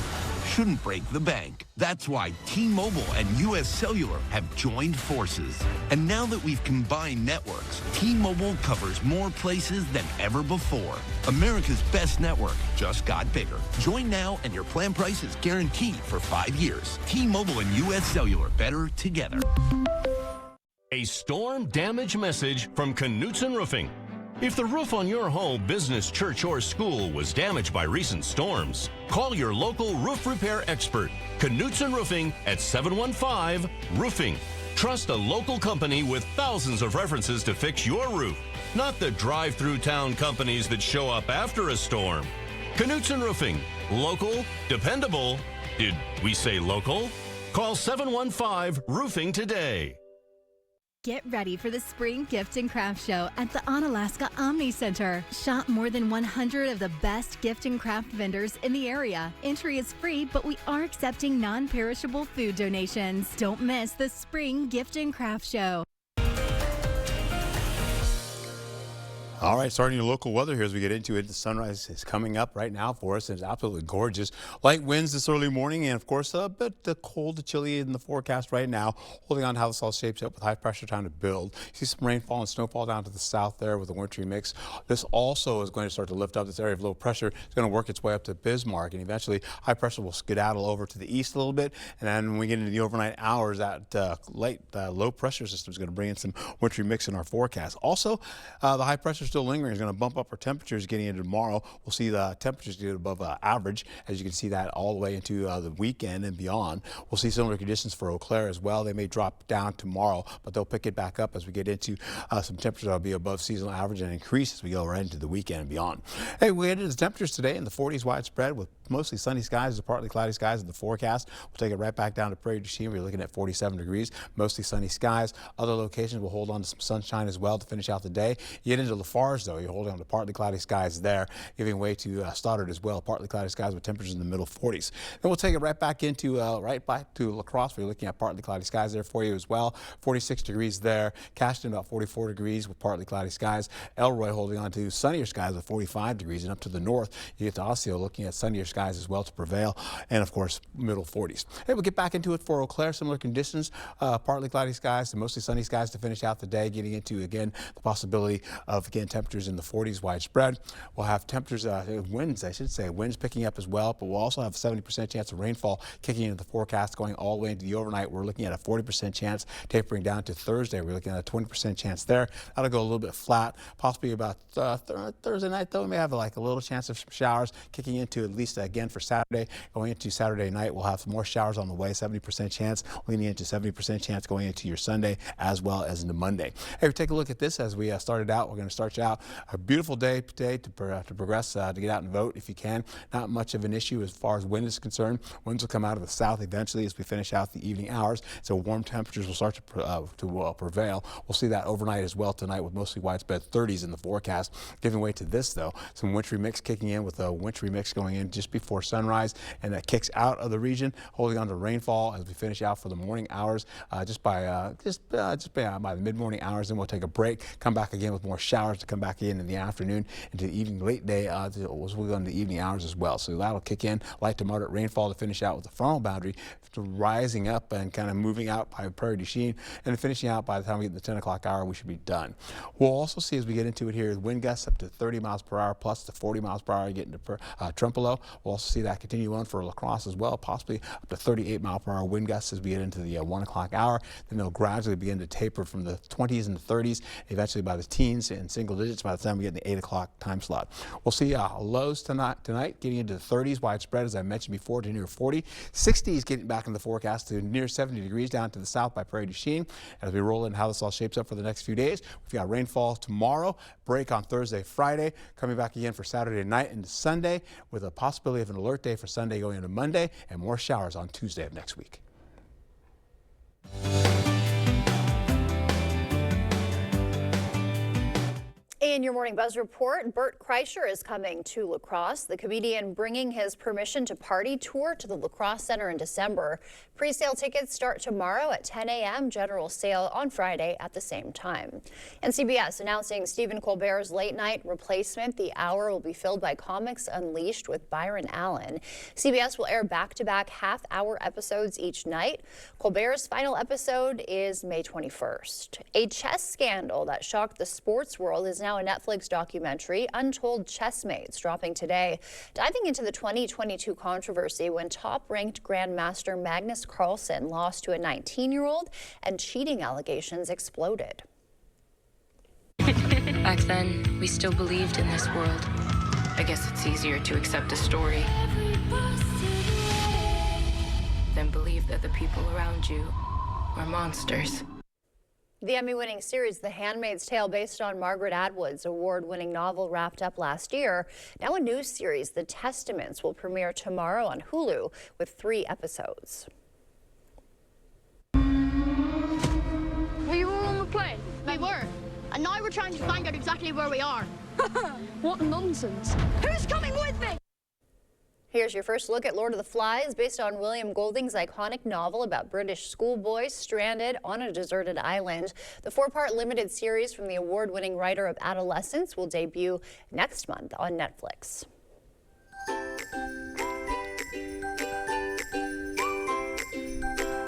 shouldn't break the bank. That's why T-Mobile and US Cellular have joined forces. And now that we've combined networks, T-Mobile covers more places than ever before. America's best network just got bigger. Join now and your plan price is guaranteed for 5 years. T-Mobile and US Cellular, better together. A storm damage message from Knutson Roofing. If the roof on your home, business, church, or school was damaged by recent storms, call your local roof repair expert, Knutson Roofing at 715-ROOFING. Trust a local company with thousands of references to fix your roof, not the drive-through town companies that show up after a storm. Knutson Roofing. Local, dependable. Did we say local? Call 715-ROOFING today. Get ready for the Spring Gift and Craft Show at the Onalaska Omni Center. Shop more than 100 of the best gift and craft vendors in the area. Entry is free, but we are accepting non-perishable food donations. Don't miss the Spring Gift and Craft Show. All right, starting your local weather here as we get into it. The sunrise is coming up right now for us. It's absolutely gorgeous. Light winds this early morning, and of course a bit cold, chilly in the forecast right now. Holding on to how this all shapes up with high pressure time to build. You see some rainfall and snowfall down to the south there with a wintry mix. This also is going to start to lift up. This area of low pressure is going to work its way up to Bismarck, and eventually high pressure will skedaddle over to the east a little bit. And then when we get into the overnight hours, that low pressure system is going to bring in some wintry mix in our forecast. Also, the high pressure still lingering is going to bump up our temperatures getting into tomorrow. We'll see the temperatures get above average, as you can see that all the way into the weekend and beyond. We'll see similar conditions for Eau Claire as well. They may drop down tomorrow, but they'll pick it back up as we get into some temperatures that will be above seasonal average and increase as we go right into the weekend and beyond. Hey, we headed to the temperatures today in the 40s widespread with mostly sunny skies to partly cloudy skies in the forecast. We'll take it right back down to Prairie du Chien. We're looking at 47 degrees, mostly sunny skies. Other locations will hold on to some sunshine as well to finish out the day. You get into Lafarge, though, you're holding on to partly cloudy skies there, giving way to Stoddard as well. Partly cloudy skies with temperatures in the middle 40s. Then we'll take it right back into right back to La Crosse. We're looking at partly cloudy skies there for you as well. 46 degrees there. Cashton about 44 degrees with partly cloudy skies. Elroy holding on to sunnier skies with 45 degrees, and up to the north you get to Osseo looking at sunnier skies as well to prevail, and of course middle 40s. Hey, we'll get back into it for Eau Claire. Similar conditions, partly cloudy skies to mostly sunny skies to finish out the day, getting into again the possibility of again temperatures in the 40s widespread. We'll have temperatures, winds picking up as well, but we'll also have a 70% chance of rainfall kicking into the forecast going all the way into the overnight. We're looking at a 40% chance tapering down to Thursday. We're looking at a 20% chance there. That'll go a little bit flat, possibly about Thursday night though. We may have like a little chance of some showers kicking into at least again for Saturday. Going into Saturday night, we'll have some more showers on the way, 70% chance, leaning into 70% chance going into your Sunday as well as into Monday. Hey, we take a look at this as we started out. We're going to start you out a beautiful day today to progress, to get out and vote if you can. Not much of an issue as far as wind is concerned. Winds will come out of the south eventually as we finish out the evening hours, so warm temperatures will start to prevail. We'll see that overnight as well tonight with mostly widespread 30s in the forecast. Giving way to this though, some wintry mix kicking in with a wintry mix going in just before sunrise, and that kicks out of the region, holding on to rainfall as we finish out for the morning hours, just by the mid-morning hours. Then we'll take a break, come back again with more showers to come back in the afternoon into the evening, late day as we'll go into the evening hours as well. So that'll kick in light to moderate rainfall to finish out with the frontal boundary rising up and kind of moving out by Prairie du Chien, and then finishing out by the time we get to the 10 o'clock hour, we should be done. We'll also see as we get into it here, wind gusts up to 30 miles per hour plus to 40 miles per hour getting to Trempealeau. We'll also see that continue on for La Crosse as well, possibly up to 38 mile per hour wind gusts as we get into the 1 o'clock hour. Then they'll gradually begin to taper from the 20s and the 30s, eventually by the teens and single digits by the time we get in the 8 o'clock time slot. We'll see lows tonight getting into the 30s widespread, as I mentioned before, to near 40. 60s getting back in the forecast to near 70 degrees down to the south by Prairie du Chien. As we roll in how this all shapes up for the next few days, we've got rainfall tomorrow, break on Thursday, Friday, coming back again for Saturday night into Sunday, with a possibility of an alert day for Sunday going into Monday, and more showers on Tuesday of next week. In your Morning Buzz report, Bert Kreischer is coming to La Crosse. The comedian bringing his Permission to Party tour to the La Crosse Center in December. Pre-sale tickets start tomorrow at 10 a.m. General sale on Friday at the same time. And CBS announcing Stephen Colbert's late night replacement. The hour will be filled by Comics Unleashed with Byron Allen. CBS will air back-to-back half-hour episodes each night. Colbert's final episode is May 21st. A chess scandal that shocked the sports world is now a Netflix documentary, Untold Chessmates, dropping today, diving into the 2022 controversy when top-ranked Grandmaster Magnus Carlsen lost to a 19-year-old and cheating allegations exploded. Back then, we still believed in this world. I guess it's easier to accept a story than believe that the people around you are monsters. The Emmy-winning series The Handmaid's Tale, based on Margaret Atwood's award-winning novel, wrapped up last year. Now a new series, The Testaments, will premiere tomorrow on Hulu with 3 episodes. Were you all on the plane? We were. And now we're trying to find out exactly where we are. What nonsense. Who's coming with me? Here's your first look at Lord of the Flies, based on William Golding's iconic novel about British schoolboys stranded on a deserted island. The 4-part limited series from the award-winning writer of Adolescence will debut next month on Netflix.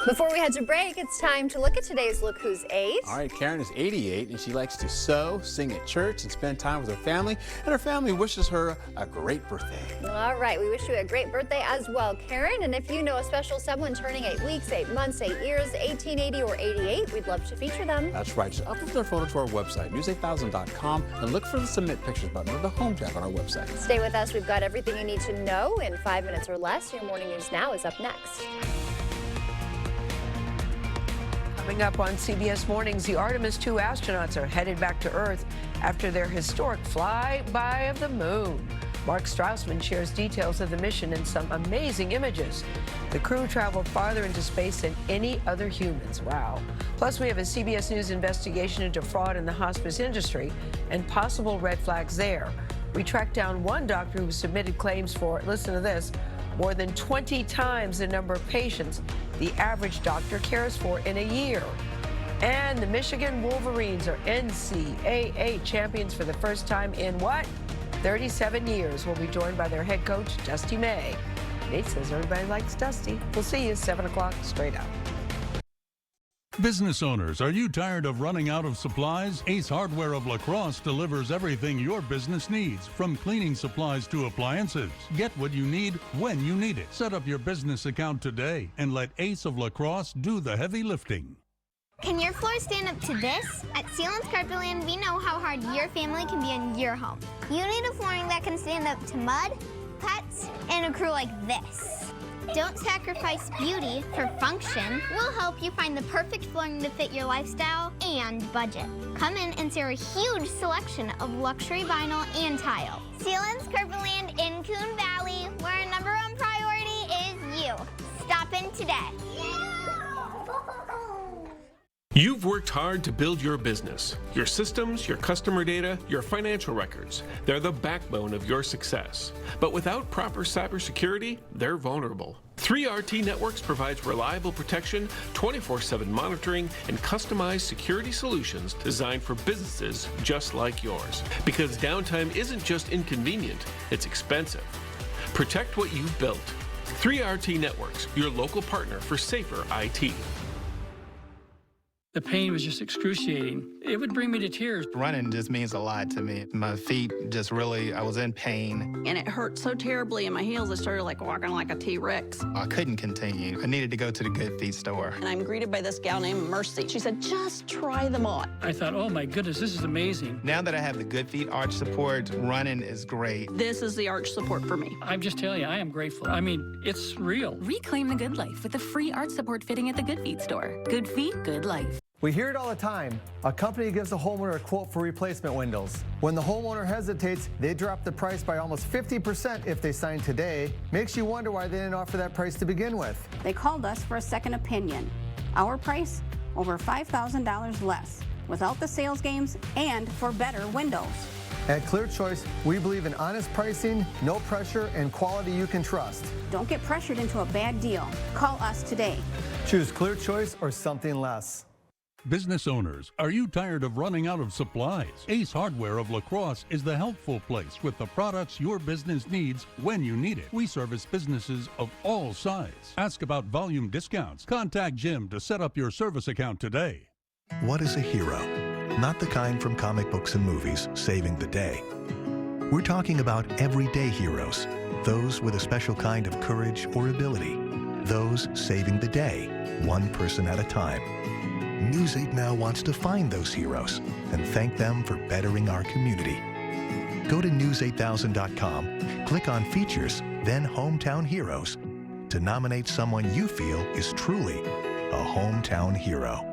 Before we head to break, it's time to look at today's Look Who's 8. All right, Karen is 88, and she likes to sew, sing at church, and spend time with her family. And her family wishes her a great birthday. All right, we wish you a great birthday as well, Karen. And if you know a special someone turning 8 weeks, 8 months, 8 years, 18, 80, or 88, we'd love to feature them. That's right. Just upload their photo to our website, news8000.com, and look for the Submit Pictures button or the Home tab on our website. Stay with us. We've got everything you need to know in 5 minutes or less. Your Morning News Now is up next. Coming up on CBS Mornings, the Artemis 2 astronauts are headed back to Earth after their historic flyby of the moon. Mark Strausman shares details of the mission and some amazing images. The crew traveled farther into space than any other humans. Wow. Plus, we have a CBS News investigation into fraud in the hospice industry and possible red flags there. We tracked down one doctor who submitted claims for, listen to this, more than 20 times the number of patients the average doctor cares for in a year. And the Michigan Wolverines are NCAA champions for the first time in what? 37 years. We'll be joined by their head coach, Dusty May. Nate says everybody likes Dusty. We'll see you 7 o'clock straight up. Business owners, are you tired of running out of supplies? Ace Hardware of La Crosse delivers everything your business needs, from cleaning supplies to appliances. Get what you need when you need it. Set up your business account today and let Ace of La Crosse do the heavy lifting. Can your floor stand up to this? At Sealant's Carpetland, we know how hard your family can be in your home. You need a flooring that can stand up to mud, pets, and a crew like this. Don't sacrifice beauty for function. We'll help you find the perfect flooring to fit your lifestyle and budget. Come in and see our huge selection of luxury vinyl and tile. Sealant's Carpetland in Coon Valley, where our #1 priority is you. Stop in today. You've worked hard to build your business. Your systems, your customer data, your financial records. They're the backbone of your success. But without proper cybersecurity, they're vulnerable. 3RT Networks provides reliable protection, 24/7 monitoring, and customized security solutions designed for businesses just like yours. Because downtime isn't just inconvenient, it's expensive. Protect what you've built. 3RT Networks, your local partner for safer IT. The pain was just excruciating. It would bring me to tears. Running just means a lot to me. My feet just really, I was in pain. And it hurt so terribly in my heels, I started like walking like a T-Rex. I couldn't continue. I needed to go to the Good Feet store. And I'm greeted by this gal named Mercy. She said, just try them on. I thought, oh my goodness, this is amazing. Now that I have the Good Feet arch support, running is great. This is the arch support for me. I'm just telling you, I am grateful. I mean, it's real. Reclaim the good life with a free arch support fitting at the Good Feet store. Good feet, good life. We hear it all the time. A company gives a homeowner a quote for replacement windows. When the homeowner hesitates, they drop the price by almost 50% if they sign today. Makes you wonder why they didn't offer that price to begin with. They called us for a second opinion. Our price, over $5,000 less, without the sales games and for better windows. At Clear Choice, we believe in honest pricing, no pressure, and quality you can trust. Don't get pressured into a bad deal. Call us today. Choose Clear Choice or something less. Business owners, are you tired of running out of supplies? Ace Hardware of La Crosse is the helpful place with the products your business needs when you need it. We service businesses of all sizes. Ask about volume discounts. Contact Jim to set up your service account today. What is a hero? Not the kind from comic books and movies, saving the day. We're talking about everyday heroes, those with a special kind of courage or ability, those saving the day, one person at a time. News 8 Now wants to find those heroes and thank them for bettering our community. Go to news8000.com, click on Features, then Hometown Heroes to nominate someone you feel is truly a hometown hero.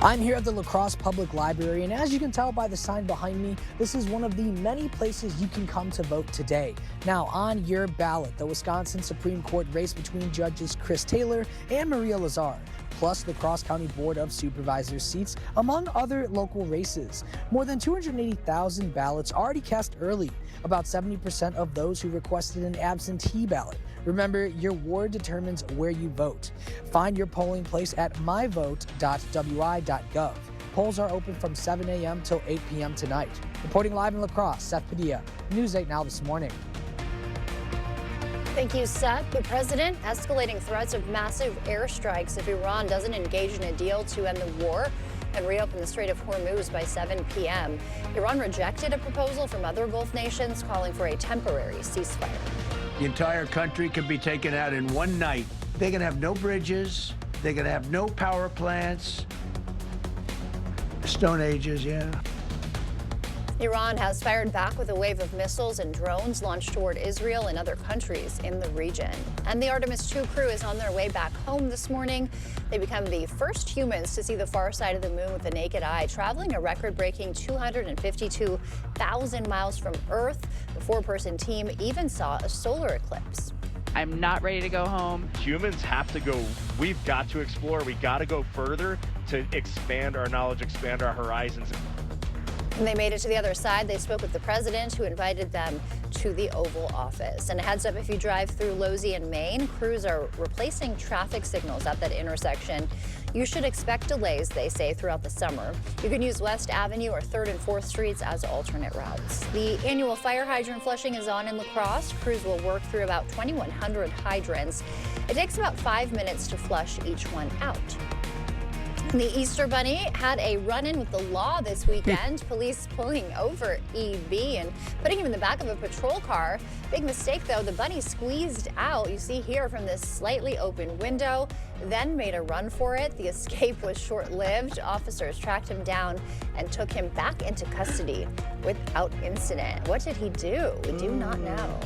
I'm here at the La Crosse Public Library, and as you can tell by the sign behind me, this is one of the many places you can come to vote today. Now, on your ballot, the Wisconsin Supreme Court race between Judges Chris Taylor and Maria Lazar. plus the Cross County Board of Supervisors seats, among other local races. More than 280,000 ballots already cast early, about 70% of those who requested an absentee ballot. Remember, your ward determines where you vote. Find your polling place at myvote.wi.gov. Polls are open from 7 a.m. till 8 p.m. tonight. Reporting live in La Crosse, Seth Padilla, News 8 Now This Morning. Thank you, Seth. The president escalating threats of massive airstrikes if Iran doesn't engage in a deal to end the war and reopen the Strait of Hormuz by 7 p.m. Iran rejected a proposal from other Gulf nations calling for a temporary ceasefire. The entire country could be taken out in one night. They can have no bridges. They can have no power plants. Stone Ages, yeah. Iran has fired back with a wave of missiles and drones launched toward Israel and other countries in the region. And the Artemis II crew is on their way back home this morning. They become the first humans to see the far side of the moon with the naked eye, traveling a record-breaking 252,000 miles from Earth. The four-person team even saw a solar eclipse. I'm not ready to go home. Humans have to go. We've got to explore. We got to go further to expand our knowledge, expand our horizons. When they made it to the other side, they spoke with the president, who invited them to the Oval Office. And a heads up, if you drive through Lozzie, Maine, crews are replacing traffic signals at that intersection. You should expect delays, they say, throughout the summer. You can use West Avenue or 3rd and 4th Streets as alternate routes. The annual fire hydrant flushing is on in La Crosse. Crews will work through about 2,100 hydrants. It takes about 5 minutes to flush each one out. The Easter Bunny had a run-in with the law this weekend. Police pulling over EB and putting him in the back of a patrol car. Big mistake, though. The bunny squeezed out, you see here, from this slightly open window, then made a run for it. The escape was short-lived. Officers tracked him down and took him back into custody without incident. What did he do? We do not know.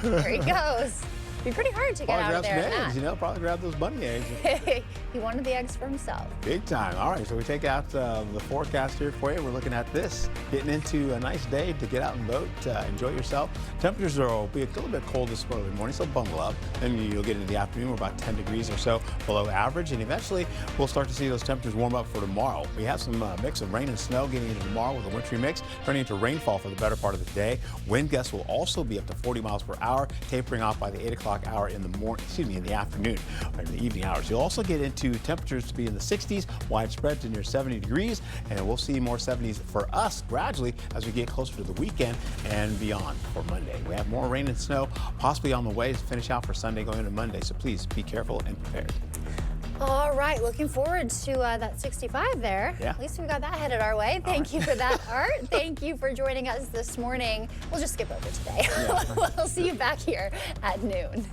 There he goes. It'd be pretty hard to get out of there. Probably grab some eggs, you know, probably grab those bunny eggs. He wanted the eggs for himself. Big time. All right, so we take out the forecast here for you. We're looking at this, getting into a nice day to get out and vote, enjoy yourself. Temperatures will be a little bit cold this early morning, so bundle up. Then you'll get into the afternoon. We're about 10 degrees or so below average, and eventually we'll start to see those temperatures warm up for tomorrow. We have some mix of rain and snow getting into tomorrow with a wintry mix, turning into rainfall for the better part of the day. Wind gusts will also be up to 40 miles per hour, tapering off by the 8 o'clock hour in the morning, in the afternoon, or in the evening hours. You'll also get into temperatures to be in the 60s, widespread to near 70 degrees, and we'll see more 70s for us gradually as we get closer to the weekend and beyond for Monday. We have more rain and snow possibly on the way to finish out for Sunday going into Monday, so please be careful and prepared. All right, looking forward to that 65 there. Yeah. At least we got that headed our way. Thank you for that, Art. Thank you for joining us this morning. We'll just skip over today. Yeah. We'll see you back here at noon.